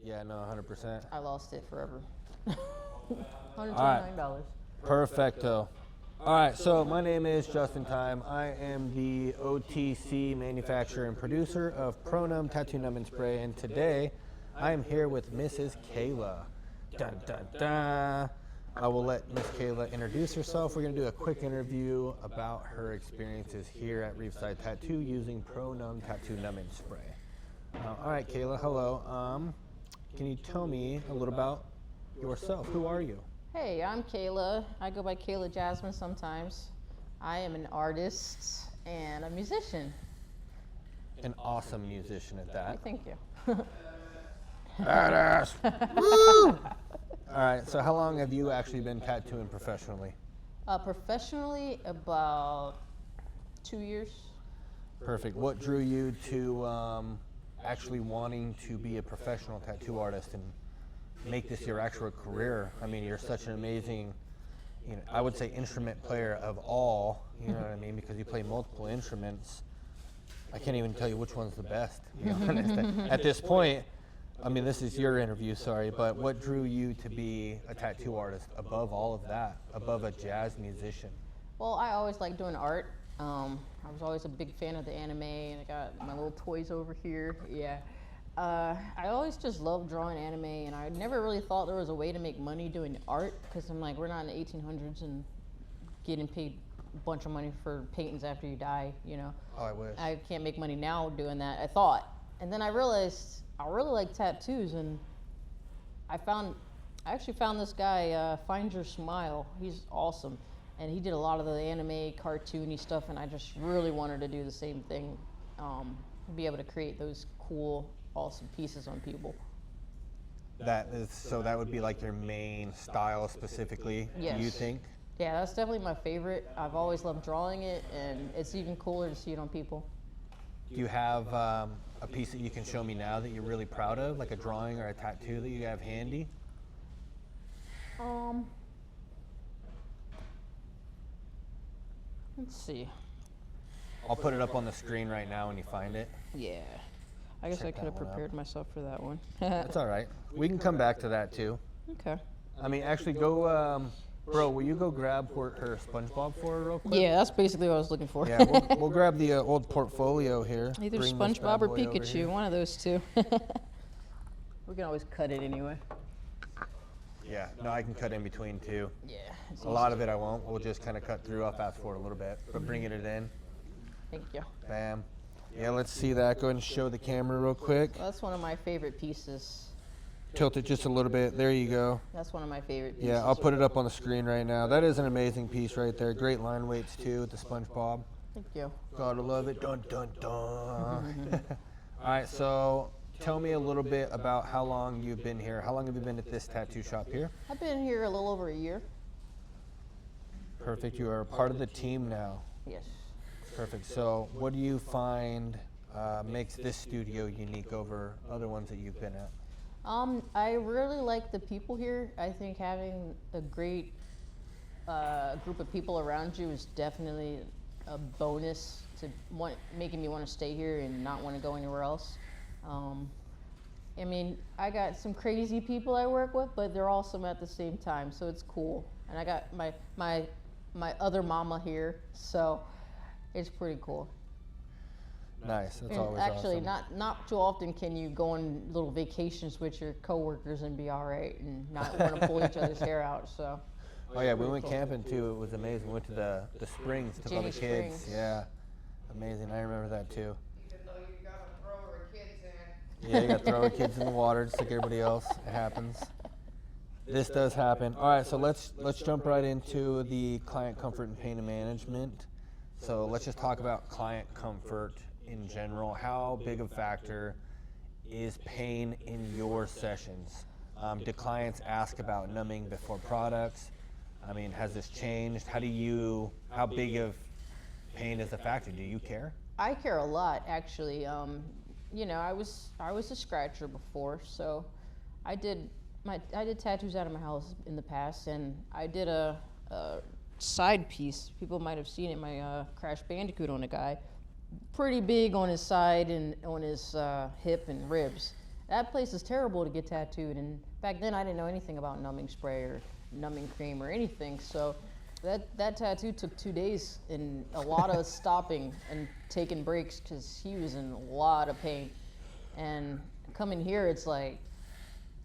Yeah, no, 100%. I lost it forever. $129. Perfecto. All right, so my name is Justin Time. I am the OTC manufacturer and producer of Numb Tattoo Numbing Spray, and today I am here with Mrs. Kayla. Dun, dun, dun. I will let Miss Kayla introduce herself. We're going to do a quick interview about her experiences here at Reefside Tattoo using Numb Tattoo Numbing Spray. All right, Kayla, hello. Can you tell me a little about yourself? Who are you? Hey, I'm Kayla. I go by Kayla Jasmine sometimes. I am an artist and a musician. An awesome musician at that. Thank you. Badass. Woo! All right, so how long have you actually been tattooing professionally? Professionally, about 2 years. Perfect. What drew you to actually wanting to be a professional tattoo artist and make this your actual career? I mean, you're such an amazing, I would say instrument player of all, you know what I mean, because you play multiple instruments. I can't even tell you which one's the best, to be honest. At this point, I mean, this is your interview, sorry, but what drew you to be a tattoo artist above all of that, above a jazz musician? Well, I always liked doing art. I was always a big fan of the anime, and I got my little toys over here. Yeah. I always just loved drawing anime, and I never really thought there was a way to make money doing art, because I'm like, we're not in the 1800s and getting paid a bunch of money for paintings after you die, you know. Oh, I wish. I can't make money now doing that, I thought. And then I realized I really like tattoos, and I actually found this guy, Find Your Smile. He's awesome. And he did a lot of the anime, cartoony stuff, and I just really wanted to do the same thing, be able to create those cool, awesome pieces on people. So that would be like your main style specifically, Yes. you think? Yeah, that's definitely my favorite. I've always loved drawing it, and it's even cooler to see it on people. Do you have a piece that you can show me now that you're really proud of, like a drawing or a tattoo that you have handy? Let's see. I'll put it up on the screen right now when you find it. Yeah. I guess Check I could have that one out. prepared myself for that one. That's all right. We can come back to that too. Okay. I mean, actually, go, bro. Will you go grab her SpongeBob for her real quick? Yeah, that's basically what I was looking for. Yeah, we'll grab the old portfolio here. Either Bring this SpongeBob bad or boy over Pikachu, here. one of those two. We can always cut it anyway. Yeah, no, I can cut in between too. Yeah. It's A lot of it I won't. We'll just kind of cut through. I'll fast forward a little bit, but bringing it in. Thank you. Bam. Yeah, let's see that. Go ahead and show the camera real quick. Well, that's one of my favorite pieces. Tilt it just a little bit. There you go. That's one of my favorite pieces. Yeah, I'll put it up on the screen right now. That is an amazing piece right there. Great line weights too with the SpongeBob. Thank you. Gotta love it. Dun dun dun. All right, so tell me a little bit about how long you've been here. How long have you been at this tattoo shop here? I've been here a little over a year. Perfect. You are a part of the team now. Yes. Perfect. So what do you find makes this studio unique over other ones that you've been at? I really like the people here. I think having a great group of people around you is definitely a bonus to making me want to stay here and not want to go anywhere else. I mean, I got some crazy people I work with, but they're awesome at the same time, so it's cool. And I got my other mama here, so it's pretty cool. Nice. That's And always actually, awesome. not too often can you go on little vacations with your coworkers and be all right and not want to pull each other's hair out. So. Oh yeah, we went camping too. It was amazing. We went to the springs, took all the Jenny kids. Springs. Yeah, amazing. I remember that too. Even though you gotta throw our kids in. Yeah, you got to throw the kids in the water just like everybody else. It happens. This does happen. All right, so let's jump right into the client comfort and pain management. So let's just talk about client comfort in general. How big of a factor is pain in your sessions? Do clients ask about numbing before products? I mean, has this changed? How big of pain is a factor? Do you care? I care a lot, actually. You know, I was a scratcher before, so I did tattoos out of my house in the past, and I did a side piece. People might have seen it, my Crash Bandicoot on a guy, pretty big on his side and on his hip and ribs. that place is terrible to get tattooed. And back then I didn't know anything about numbing spray or numbing cream or anything. So that tattoo took 2 days and a lot of stopping and taking breaks because he was in a lot of pain. And coming here, it's like,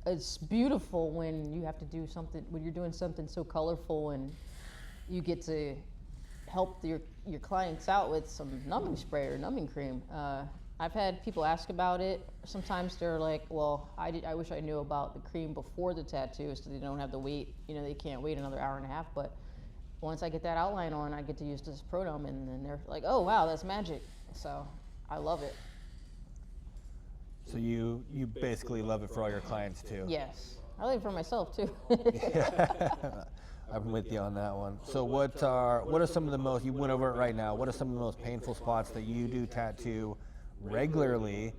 it's beautiful when you have to do something, when you're doing something so colorful and you get to help your clients out with some numbing spray or numbing cream. I've had people ask about it. Sometimes they're like, well, I wish I knew about the cream before the tattoo so they don't have to wait, they can't wait another hour and a half. But once I get that outline on, I get to use this Pro Numb, and then they're like, oh wow, that's magic. So I love it. So you basically love it for all your clients too? Yes. I like it for myself too. I'm with you on that one. So what are some of the most, you went over it right now, what are some of the most painful spots that you do tattoo regularly,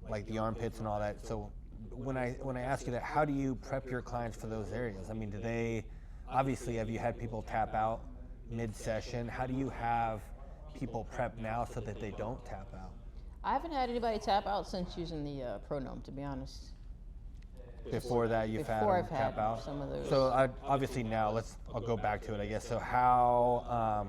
like the armpits and all that? So when I ask you that, how do you prep your clients for those areas? I mean, obviously, have you had people tap out mid-session? How do you have people prep now so that they don't tap out? I haven't had anybody tap out since using the Pro Numb, to be honest. Before that, you've had Before them I've tap had out? some of those. So obviously now, I'll go back to it, I guess. So how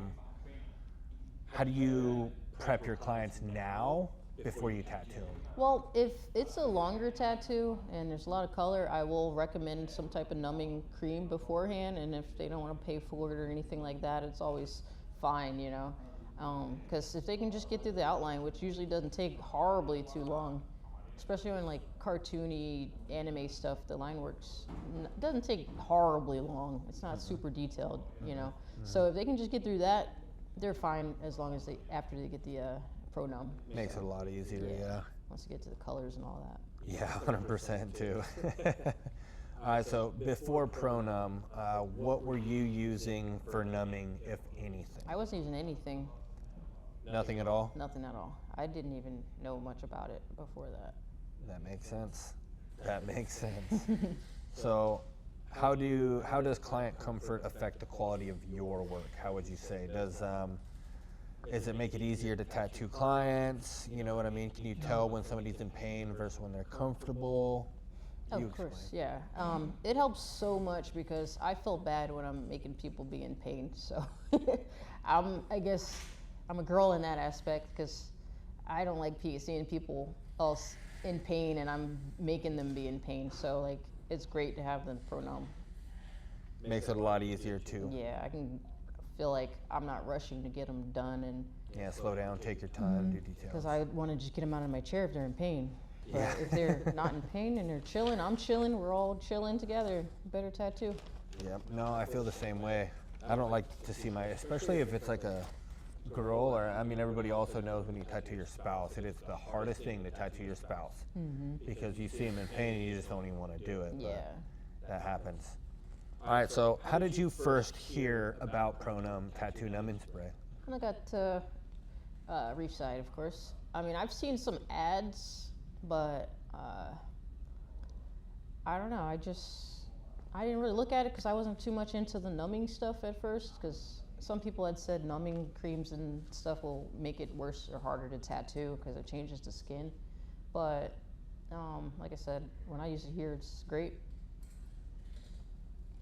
do you prep your clients now before you tattoo them? Well, if it's a longer tattoo and there's a lot of color, I will recommend some type of numbing cream beforehand. And if they don't want to pay for it or anything like that, it's always fine, because if they can just get through the outline, which usually doesn't take horribly too long, especially when like cartoony anime stuff, the line works doesn't take horribly long. It's not super detailed, So if they can just get through that, they're fine as long as after they get the Pro Numb. Makes it a lot easier, yeah. Once you get to the colors and all that. Yeah, 100% too. All right, so before Pro Numb, what were you using for numbing, if anything? I wasn't using anything. Nothing at all? Nothing at all. I didn't even know much about it before that. That makes sense. That makes sense. So how does client comfort affect the quality of your work? How would you say? Does it make it easier to tattoo clients? You know what I mean? Can you tell when somebody's in pain versus when they're comfortable? Of course, yeah. It helps so much because I feel bad when I'm making people be in pain. So I guess I'm a girl in that aspect because I don't like seeing people else in pain and I'm making them be in pain. So like, it's great to have the Pro Numb. Makes it a lot easier too. Yeah, I can feel like I'm not rushing to get them done and. Yeah, slow down, take your time, do details. Because I want to just get them out of my chair if they're in pain. But Yeah. if they're not in pain and they're chilling, I'm chilling, we're all chilling together. Better tattoo. Yep. No, I feel the same way. I don't like to see especially if it's like a girl, or everybody also knows when you tattoo your spouse, it is the hardest thing to tattoo your spouse because you see them in pain and you just don't even want to do it. Yeah. But that happens. All right. So, how did you first hear about Pro Numb tattoo numbing spray? And I got Reefside, of course. I've seen some ads, but I don't know. I didn't really look at it because I wasn't too much into the numbing stuff at first because some people had said numbing creams and stuff will make it worse or harder to tattoo because it changes the skin. But like I said, when I use it here, it's great.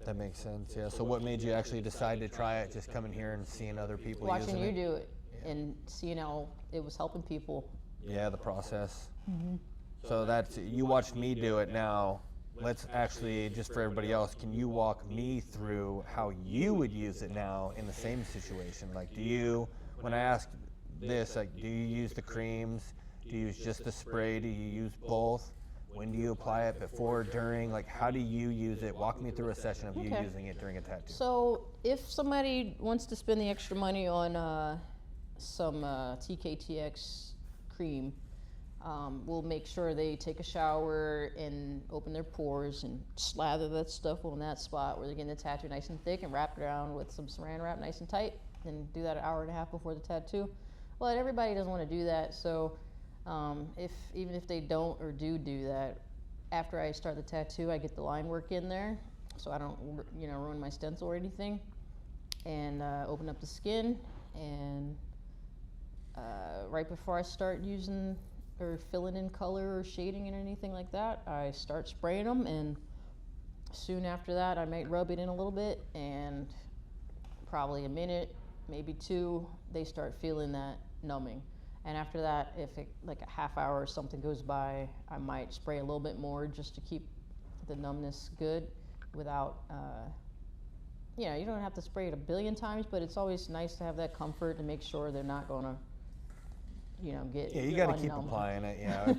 That makes sense. Yeah. So, what made you actually decide to try it? Just coming here and seeing other people Watching using you it? do it and seeing how it was helping people. Yeah, the process. So you watched me do it now. Let's actually, just for everybody else, can you walk me through how you would use it now in the same situation? Like, when I ask this, like, do you use the creams? Do you use just the spray? Do you use both? When do you apply it? Before, during? Like, how do you use it? Walk me through a session of you using it during a tattoo. So if somebody wants to spend the extra money on some TKTX cream, we'll make sure they take a shower and open their pores and slather that stuff on that spot where they're getting the tattoo nice and thick and wrap it around with some saran wrap nice and tight and do that an hour and a half before the tattoo. But everybody doesn't want to do that, so even if they don't or do that, after I start the tattoo, I get the line work in there so I don't ruin my stencil or anything, and open up the skin, and right before I start using or filling in color or shading and anything like that, I start spraying them, and soon after that I might rub it in a little bit, and probably a minute, maybe 2, they start feeling that numbing. And after that, if it, like a half hour or something goes by, I might spray a little bit more just to keep the numbness good without, you know, you don't have to spray it a billion times, but it's always nice to have that comfort to make sure they're not gonna, you know, get Yeah, you got to keep unnumb. applying it. Yeah,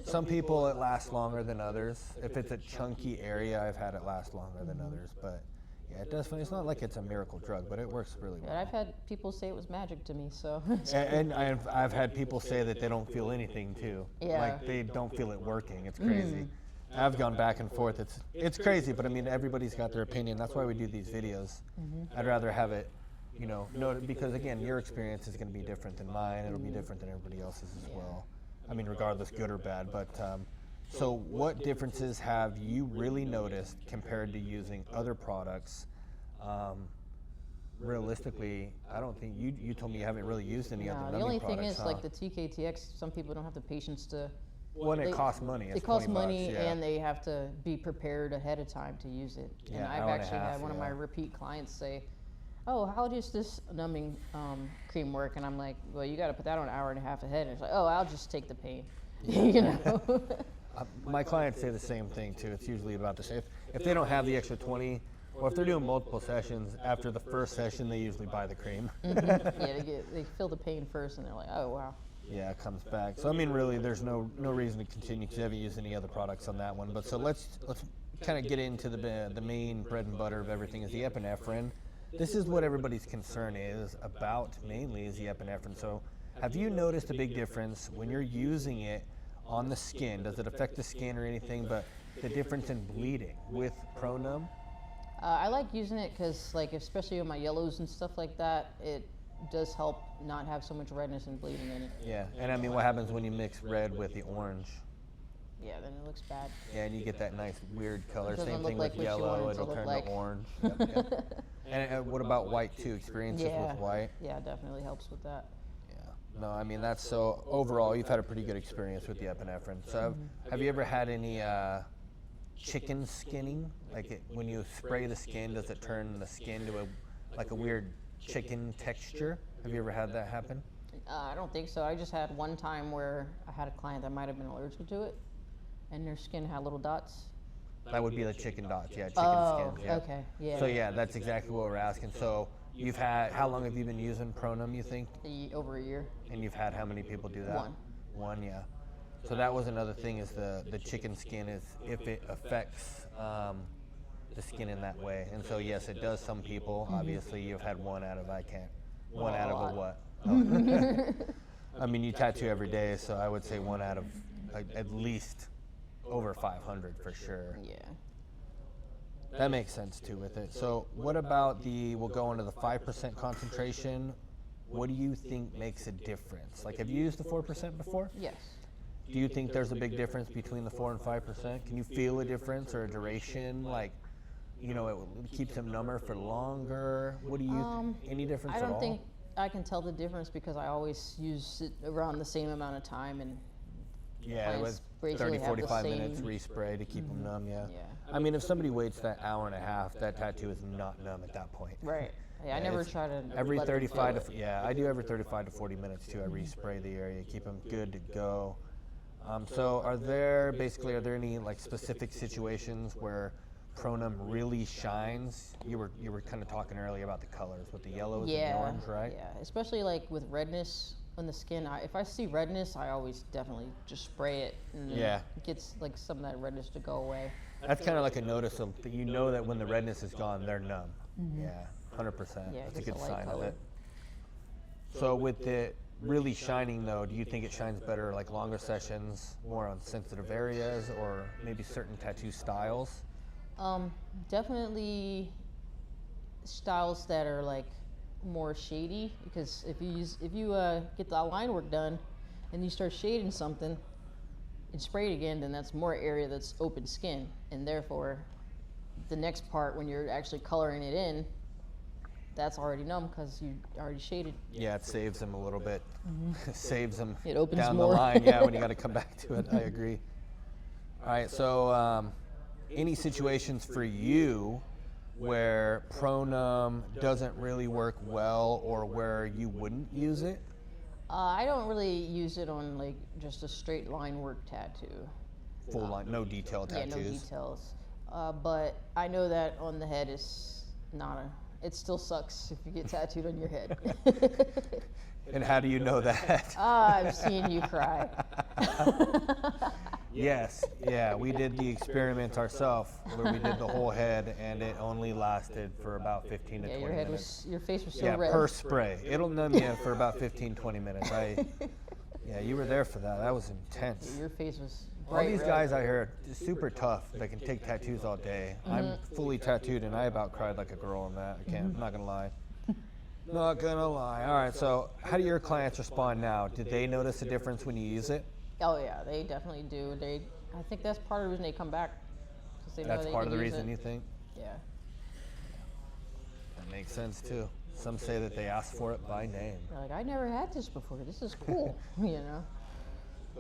some people it lasts longer than others. If it's a chunky area, I've had it last longer than others. But yeah, it does. It's not like it's a miracle drug, but it works really well. And I've had people say it was magic to me, so. And I've had people say that they don't feel anything too. Yeah. Like they don't feel it working. It's crazy. I've gone back and forth. It's crazy, but I mean everybody's got their opinion. That's why we do these videos. I'd rather have it, you know, because again, your experience is going to be different than mine. It'll be different than everybody else's as well. I mean, regardless, good or bad. But so, what differences have you really noticed compared to using other products? Realistically, I don't think you told me you haven't really used any other No, numbing the only products. thing is, huh? like the TKTX, some people don't have the patience to. When it they- costs money. It It's costs 20 money, bucks, yeah. and they have to be prepared ahead of time to use it. And Yeah, I've hour and a actually half, had one of my yeah. repeat clients say, "Oh, how does this numbing cream work?" And I'm like, "Well, you got to put that on an hour and a half ahead." And it's like, "Oh, I'll just take the pain," you know. My clients say the same thing too. It's usually about the same. If they don't have the extra 20, or if they're doing multiple sessions, after the first session, they usually buy the cream. Yeah, they feel the pain first, and they're like, "Oh, wow." Yeah, it comes back. So I mean, really, there's no reason to continue because you haven't used any other products on that one. But so let's kind of get into the main bread and butter of everything is the epinephrine. This is what everybody's concern is about mainly is the epinephrine. So have you noticed a big difference when you're using it on the skin? Does it affect the skin or anything? But the difference in bleeding with ProNumb? I like using it because, like, especially on my yellows and stuff like that, it does help not have so much redness and bleeding in it. Yeah, and I mean, what happens when you mix red with the orange? Yeah, then it looks bad. Yeah, and you get that nice weird color. It doesn't Same look thing like with what you want yellow; it to it'll look turn like. to orange. Yep. And what about white too? Experiences Yeah. with white? Yeah, it definitely helps with that. Yeah. No, I mean that's so. Overall, you've had a pretty good experience with the epinephrine. So, have you ever had any chicken skinning? Like when you spray the skin, does it turn the skin to a weird chicken texture? Have you ever had that happen? I don't think so. I just had one time where I had a client that might have been allergic to it, and their skin had little dots. That would be the chicken dots, yeah, chicken Oh, skins. Yeah. okay, yeah. So yeah, that's exactly what we're asking. So you've had, how long have you been using ProNumb, you think? Over a year. And you've had how many people do that? One. One, yeah. So that was another thing is the chicken skin is if it affects the skin in that way. And so yes, it does some people. Obviously you've had one out of one out of a what? Oh. I mean you tattoo every day, so I would say one out of at least over 500 for sure. Yeah. That makes sense too with it. So what about we'll go into the 5% concentration. What do you think makes a difference? Like have you used the 4% before? Yes. Do you think there's a big difference between the 4 and 5%? Can you feel a difference or a duration? Like, you know, it keeps them number for longer. What do you any difference I at all? don't think I can tell the difference because I always use it around the same amount of time, and Yeah, it was clients 30, basically have the 45 minutes same- respray to keep them numb, yeah. Yeah. I mean, if somebody waits that hour and a half, that tattoo is not numb at that point. Right. Yeah, I Yeah, never it's try to. Every let them 35 feel to, it. yeah, I do every 35 to 40 minutes too. I respray the area, keep them good to go. So are there any like specific situations where ProNumb really shines? You were kind of talking earlier about the colors with the yellows and the orange, right? Yeah, especially like with redness on the skin. If I see redness, I always definitely just spray it, and then Yeah. it gets like some of that redness to go away. That's kind of like a notice of that you know that when the redness is gone, they're numb. Yeah, 100%. Yeah, That's a it's good a light sign of color. it. So with it really shining though, do you think it shines better like longer sessions, more on sensitive areas, or maybe certain tattoo styles? Definitely styles that are like more shady, because if you get the line work done and you start shading something and spray it again, then that's more area that's open skin, and therefore the next part when you're actually coloring it in, that's already numb because you already shaded. Yeah, it saves them a little bit. Saves them It opens down more. the line. Yeah, when you got to come back to it. I agree. All right, so any situations for you where Pronum doesn't really work well, or where you wouldn't use it? I don't really use it on like just a straight line work tattoo. Full line, no detail tattoos. Yeah, no details. But I know that on the head is not a. It still sucks if you get tattooed on your head. And how do you know that? I've seen you cry. Yes, yeah, we did the experiment ourselves where we did the whole head, and it only lasted for about 15 to Yeah, 20 your head minutes. was, your face was so Yeah, red. per spray. It'll numb you for about 15, 20 minutes. Yeah, you were there for that. That was intense. Your face was All bright these red. guys out here are super tough. They can take tattoos all day. I'm fully tattooed, and I about cried like a girl on that. I can't. I'm not gonna lie. Not gonna lie. All right. So, how do your clients respond now? Did they notice a difference when you use it? Oh yeah, they definitely do. I think that's part of the reason they come back. 'Cause they know That's they part can of the use reason it. you think. Yeah. That makes sense too. Some say that they asked for it by name. They're like, I never had this before. This is cool. You know.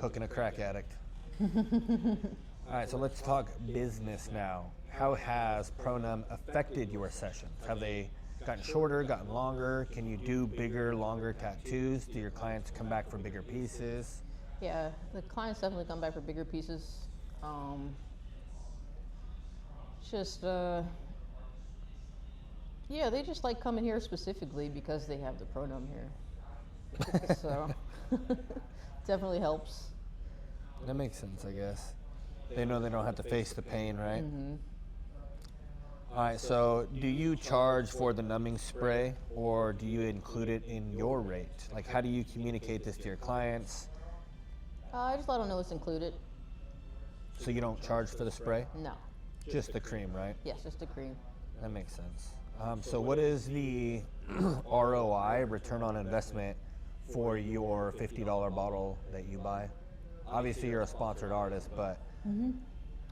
Hooking a crack addict. All right, so let's talk business now. How has Pronum affected your sessions? Have they gotten shorter, gotten longer? Can you do bigger, longer tattoos? Do your clients come back for bigger pieces? Yeah, the clients definitely come back for bigger pieces. Just yeah, they just like coming here specifically because they have the Pronum here. So definitely helps. That makes sense, I guess. They know they don't have to face the pain, right? All right, so do you charge for the numbing spray, or do you include it in your rate? Like, how do you communicate this to your clients? I just let them know it's included. So you don't charge for the spray? No. Just the cream, right? Yes, just the cream. That makes sense. So what is the ROI, return on investment, for your $50 bottle that you buy? Obviously, you're a sponsored artist, but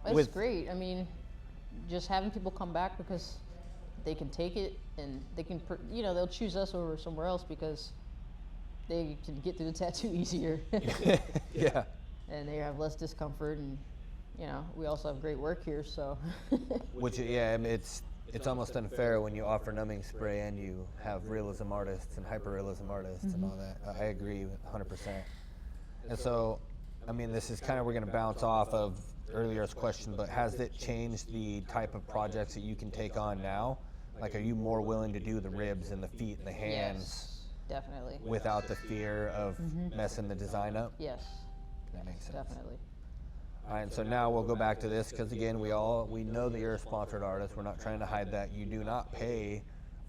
It's With- great. I mean, just having people come back because they can take it and they can, they'll choose us over somewhere else because they can get through the tattoo easier yeah. and they have less discomfort, and we also have great work here, so. Which, yeah, I mean, it's almost unfair when you offer numbing spray and you have realism artists and hyperrealism artists and all that. I agree 100%. And so, I mean, this is kind of, we're going to bounce off of earlier's question, but has it changed the type of projects that you can take on now? Like, are you more willing to do the ribs and the feet and the hands Yes, definitely. without the fear of messing the design up? Yes, That makes sense. definitely. All right, so now we'll go back to this because, again, we know that you're a sponsored artist. We're not trying to hide that. You do not pay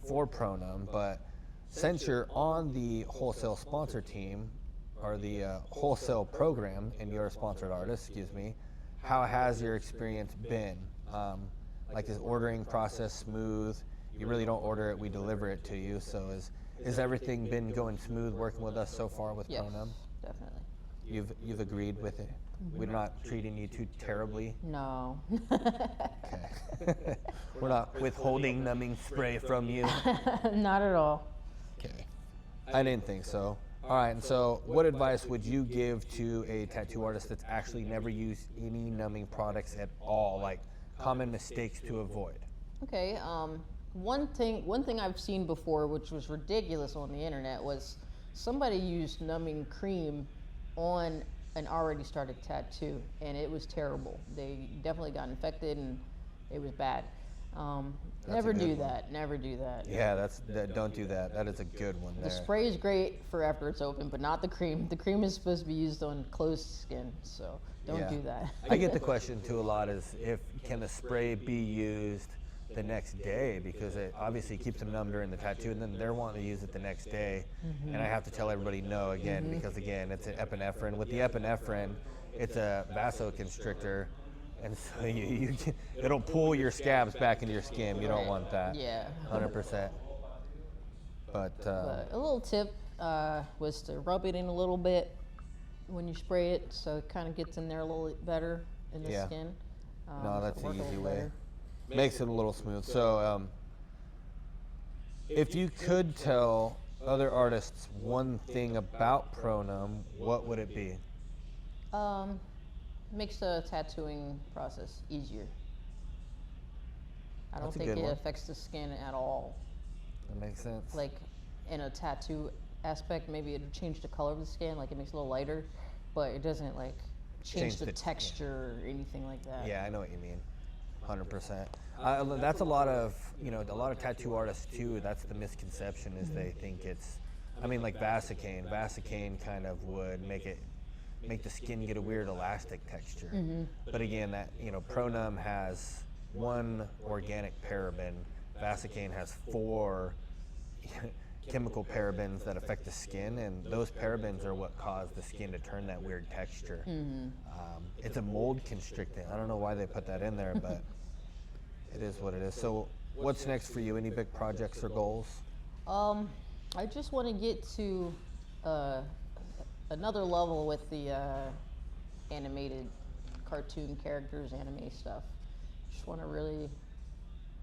for Pronum, but since you're on the wholesale sponsor team, or the wholesale program, and you're a sponsored artist, how has your experience been? Like, is ordering process smooth? You really don't order it, we deliver it to you. So is everything been going smooth working with us so far with Yes, Pronum? definitely. You've agreed with it? We're not treating you too terribly? No. Okay. We're not withholding numbing spray from you? Not at all. Okay. I didn't think so. All right, and so what advice would you give to a tattoo artist that's actually never used any numbing products at all, like common mistakes to avoid? Okay, one thing I've seen before, which was ridiculous on the internet, was somebody used numbing cream on an already started tattoo, and it was terrible. They definitely got infected, and it was bad. Never a good do one. that. Never do that. Yeah, don't do that. That is a good one there. The spray is great for after it's open, but not the cream. The cream is supposed to be used on closed skin, so don't Yeah. do that. I get the question too a lot is can the spray be used the next day, because it obviously keeps them numb during the tattoo, and then they're wanting to use it the next day. And I have to tell everybody no again, because again, it's an epinephrine. With the epinephrine, it's a vasoconstrictor, and so it'll pull your scabs back into your skin. You don't want that. Yeah. 100%. But But a little tip was to rub it in a little bit when you spray it, so it kind of gets in there a little better in the Yeah. skin. no, so that's work the a easy little way. better. Makes it a little smooth. So If you could tell other artists one thing about Pro-Numb, what would it be? Makes the tattooing process easier. I don't That's a think good it one. affects the skin at all. That makes sense. Like in a tattoo aspect, maybe it'll change the color of the skin, like it makes it a little lighter, but it doesn't like change the yeah. texture or anything like that. Yeah, I know what you mean. 100%. That's a lot of, a lot of tattoo artists too. That's the misconception is they think it's, like Vasecaine. Vasecaine kind of would make the skin get a weird elastic texture. But again, that, Pro-Numb has 1 organic paraben. Vasecaine has 4 chemical parabens that affect the skin, and those parabens are what cause the skin to turn that weird texture. It's a mold constrictant. I don't know why they put that in there, but it is what it is. So what's next for you? Any big projects or goals? I just want to get to another level with the animated cartoon characters, anime stuff. Just want to really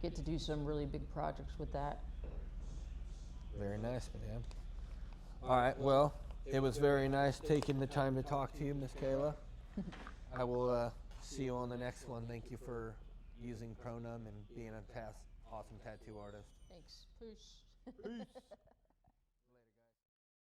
get to do some really big projects with that. Very nice, man. All right, well, it was very nice taking the time to talk to you, Miss Kayla. I will see you on the next one. Thank you for using Pro-Numb and being an awesome tattoo artist. Thanks. Peace. Peace.